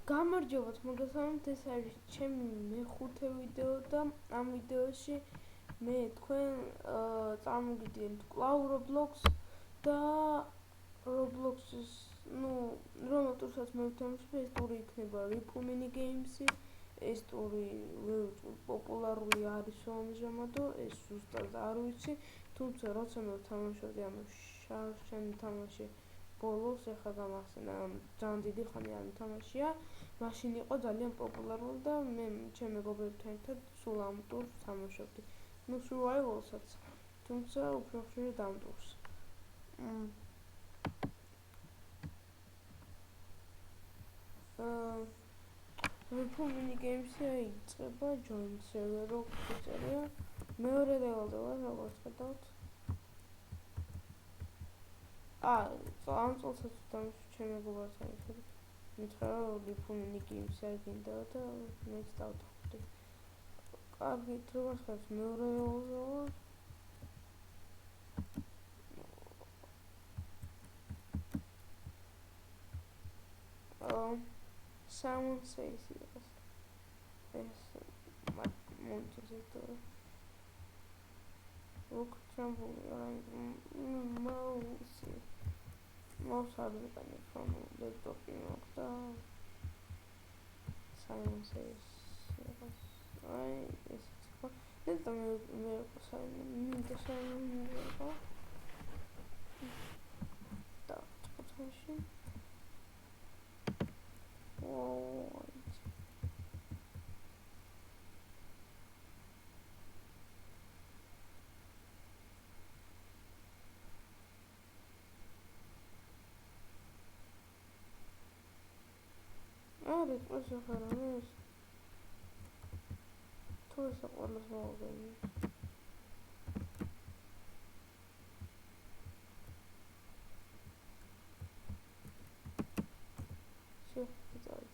გამარჯობათ მოგესალმებით, ეს არის ჩემი მეხუთე ვიდეო და ამ ვიდეოში მე თქვენ წარმოგიდგენთ კვლავ Roblox და Roblox-ის, რომელ ტურსაც მე ვთამაშობ, ეს ტური იქნება Ripple Mini Games-ი, ეს ტური პოპულარული არის ამჟამად, ეს ზუსტად არ ვიცი, თუმცა როცა მე ვთამაშობდი, შარშან თამაში ბოლოს ეხლა გამახსენა, ძალიან დიდი ხანი არ თამაშია, მაშინ იყო ძალიან პოპულარული და მე ჩემ მეგობრებთან ერთად სულ ამ ტურს თამაშობდი. Survival-საც, თუმცა უფრო ხშირად ამ ტურს. Ripple Mini Games-ი იწყება join server-ო წერია. მეორე level-ზე ვარ, როგორც ხედავთ. ამ წელსაც ვთამაშობ ჩემ მეგობრებთან ერთად. მითხრა რომ Ripple Mini Games-ი არ გინდა და მეც დავთხოვდი. კარგი, როგორც ხედავთ, მეორე level-ზე ვარ. Someone says yes. Monetization. Look, tremble, mouse. Mouse hardware from laptop down. Someone says yes. Let's do miracle sign. Miracle. That potential. Let's also have a nice tourist of all the small games. Sure, it's out.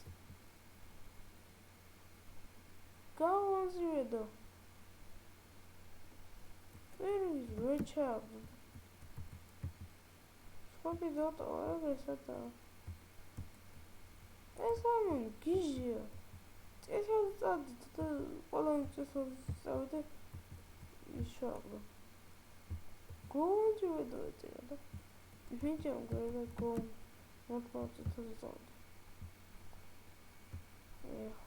Go on zero. Where is Richard? Сколько идет красота. ეს ამან გიჟია. წესად ყველანი წესად წავიდე ისაუბრა. გონჯი ვედოეწერა და ვინჯამ გერა გონ მოთხოვდა წავიდე.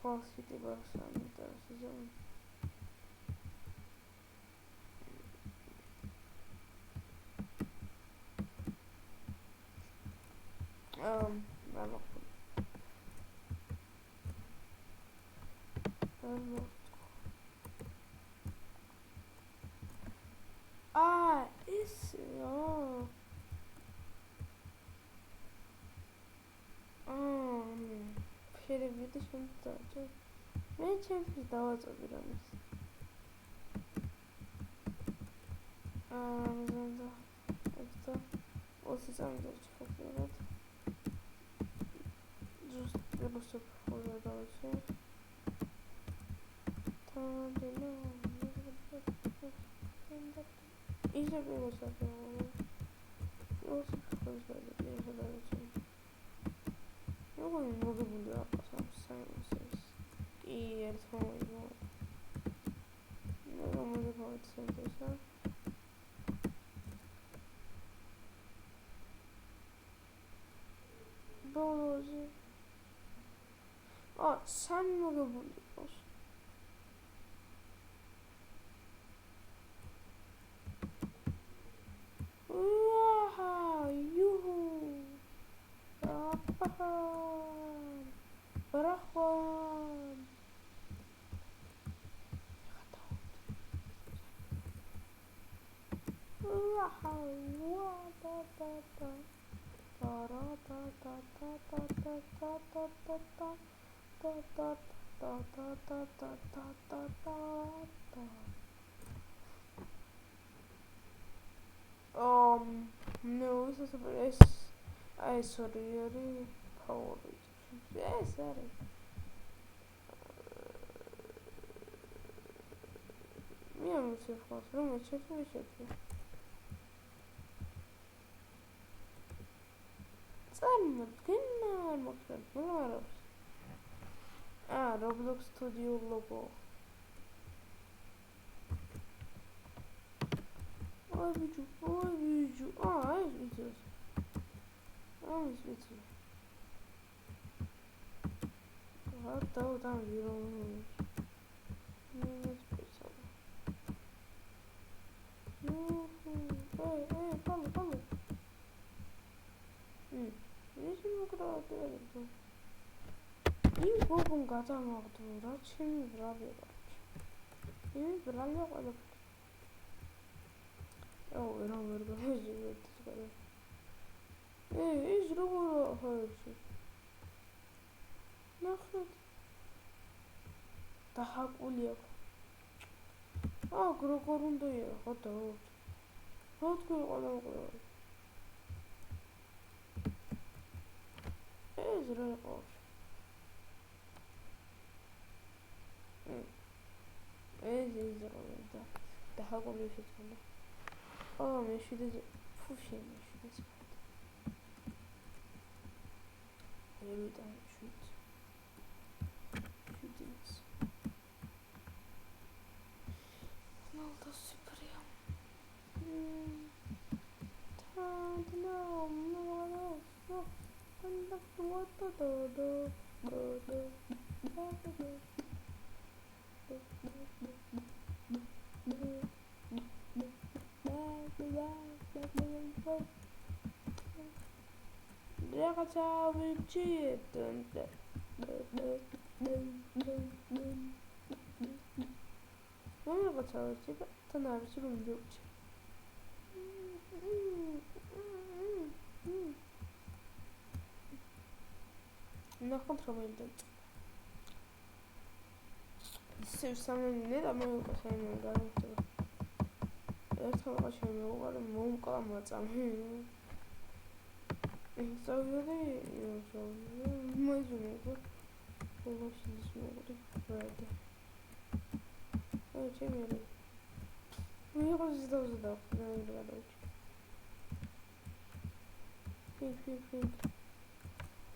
ხალხი ბარსანი და სეზონი. Isso. Переведи что-то. Мне чем-то давать убираемся. Это вот сам дочь попадает. Just просто попадает. Isso é bem gostado. Eu sempre gosto de ajudar a gente. Eu vou mudar passar vocês. E eles vão igual. Eu vou mudar de sempre, sabe? Doze. Sen mi buldun? Барахон. No, this is sorry, power. Yes, sorry. Я не все фас, Рома, что ты? Сам, генерал, максимум, Roblox Studio logo. Ой, bicho. Ah, es bicho. Ah, es bicho. Ah, tá virando. Fala. Deixa eu gravar. 이 부분 가자마자 돌아치는 브라비가 이 브라비가 걸려 이런 거 이렇게 해주고 이 저러고 하지 나хэд 다 하고 올려 그런 데야 하다 어떻게 하려고 저러고 ده هقول ليش والله ماشي ده فوشي ماشي ده سمعت يريد أن شوت دينس والله سوبر يوم 내가 잡을지 내가 잡을지 더 나를 지금 좋지 나 컨트롤 Սերսանեններ ամեն կասային են գարում տվը Երթան աղաշային է ուղարում մոմ կամացամ Ինքսավյոդ է մայզում է Ողոշինս մողրի վայդը Չեմ երի Միղոս զդավ նայր վարոչ Pink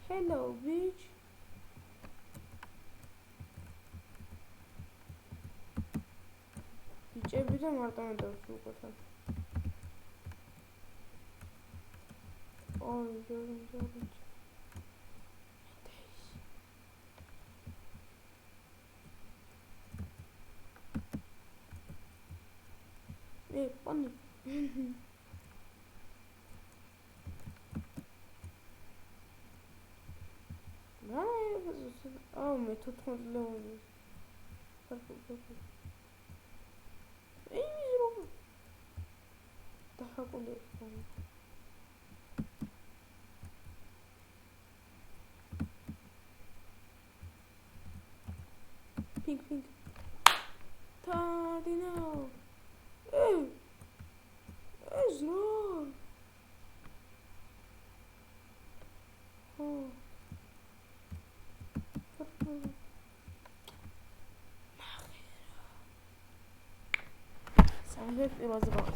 Hello bitch Biçebilirim oradan da su koysam. Gördüm. Bana. Ne yapıyorsun? Metot kontrolü. Bakın. daha oluyorsun. Pink. Tardino. Ezra. Sen hep biraz bak.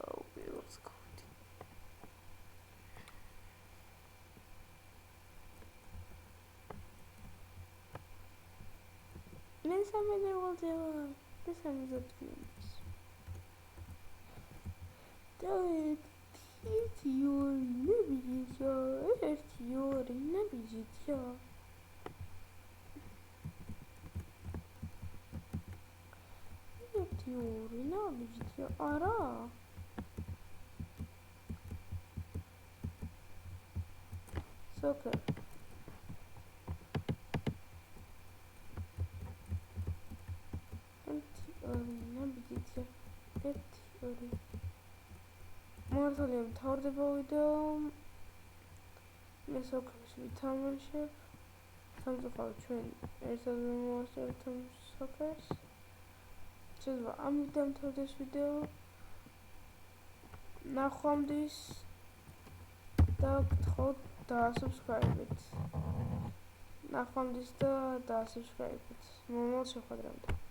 Oh, biraz koydum. Ne zaman olacak? Ne zaman uzatıyoruz? Evet. Ne bileceğiz ya? Evet diyor. Ne bileceğiz ya? Diyor, ne yapacağız ya? Ara. Soccer. Ne yapacağız ya? მართალია მთავრდება ვიდეო მე სოკერში ვითამაშებ სამწუხაროდ ჩვენ ერთად მოვასწრებთ სოკერს შეიძლება ამ დამთავრდეს ვიდეო ნახვამდის და გთხოვთ დაასუბსკრაიბეთ ნახვამდის და დაასუბსკრაიბეთ მომავალ შეხვედრამდე